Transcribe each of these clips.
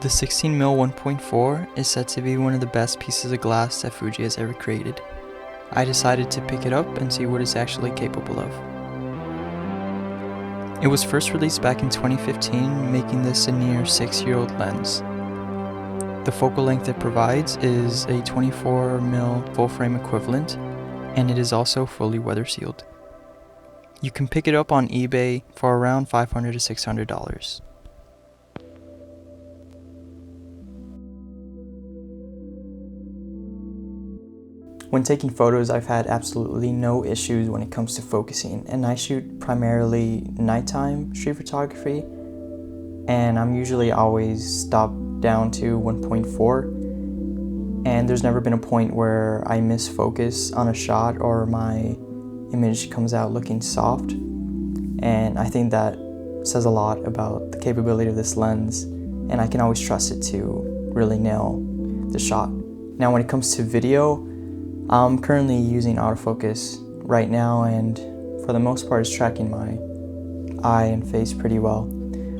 The 16mm 1.4 is said to be one of the best pieces of glass that Fuji has ever created. I decided to pick it up and see what it's actually capable of. It was first released back in 2015, making this a near 6-year-old lens. The focal length it provides is a 24mm full frame equivalent, and it is also fully weather sealed. You can pick it up on eBay for around $500 to $600. When taking photos, I've had absolutely no issues when it comes to focusing, and I shoot primarily nighttime street photography, and I'm usually always stopped down to 1.4, and there's never been a point where I miss focus on a shot or my image comes out looking soft, and I think that says a lot about the capability of this lens, and I can always trust it to really nail the shot. Now when it comes to video, I'm currently using autofocus right now, and for the most part it's tracking my eye and face pretty well.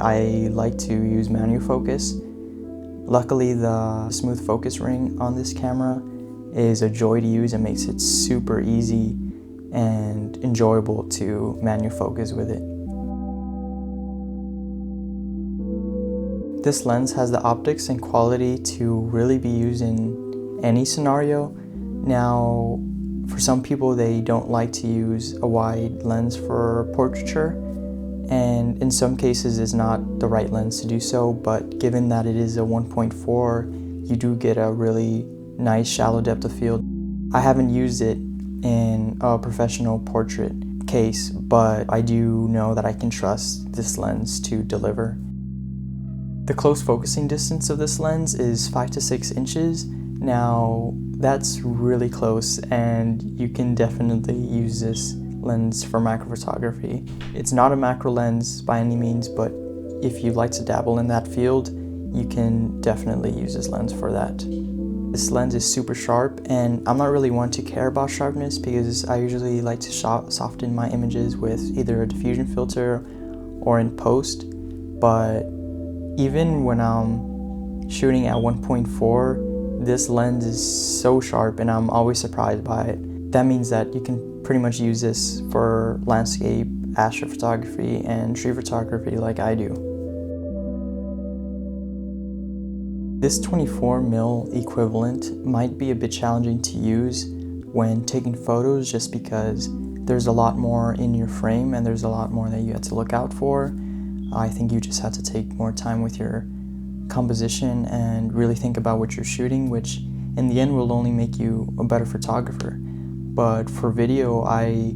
I like to use manual focus. Luckily the smooth focus ring on this camera is a joy to use and makes it super easy and enjoyable to manual focus with it. This lens has the optics and quality to really be used in any scenario. Now, for some people, they don't like to use a wide lens for portraiture, and in some cases it's not the right lens to do so, but given that it is a 1.4, you do get a really nice shallow depth of field. I haven't used it in a professional portrait case, but I do know that I can trust this lens to deliver. The close focusing distance of this lens is 5 to 6 inches. Now, that's really close, and you can definitely use this lens for macro photography. It's not a macro lens by any means, but if you like to dabble in that field, you can definitely use this lens for that. This lens is super sharp, and I'm not really one to care about sharpness because I usually like to soften my images with either a diffusion filter or in post, but even when I'm shooting at 1.4, this lens is so sharp and I'm always surprised by it. That means that you can pretty much use this for landscape, astrophotography, and street photography like I do. This 24mm equivalent might be a bit challenging to use when taking photos just because there's a lot more in your frame and there's a lot more that you have to look out for. I think you just have to take more time with your composition and really think about what you're shooting, which in the end will only make you a better photographer. But for video, I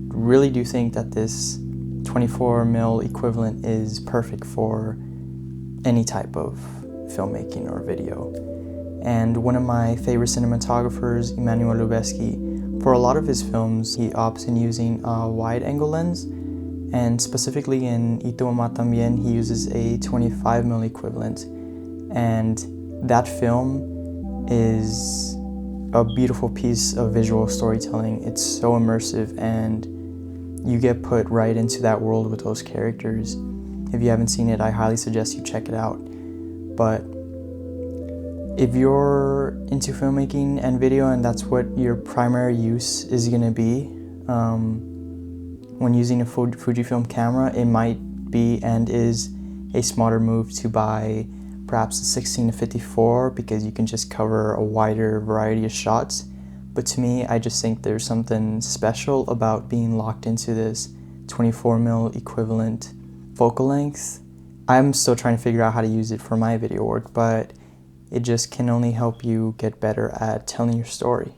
really do think that this 24mm equivalent is perfect for any type of filmmaking or video. And one of my favorite cinematographers, Emmanuel Lubezki, for a lot of his films, he opts in using a wide-angle lens, and specifically in Tu Mama Tambien, he uses a 25mm equivalent. And that film is a beautiful piece of visual storytelling. It's so immersive, and you get put right into that world with those characters. If you haven't seen it, I highly suggest you check it out. But if you're into filmmaking and video and that's what your primary use is going to be, when using a Fujifilm camera, it might be and is a smarter move to buy perhaps a 16 to 54 because you can just cover a wider variety of shots. But to me, I just think there's something special about being locked into this 24mm equivalent focal length. I'm still trying to figure out how to use it for my video work, but it just can only help you get better at telling your story.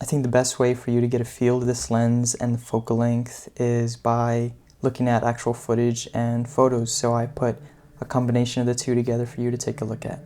I think the best way for you to get a feel of this lens and the focal length is by looking at actual footage and photos, so I put a combination of the two together for you to take a look at.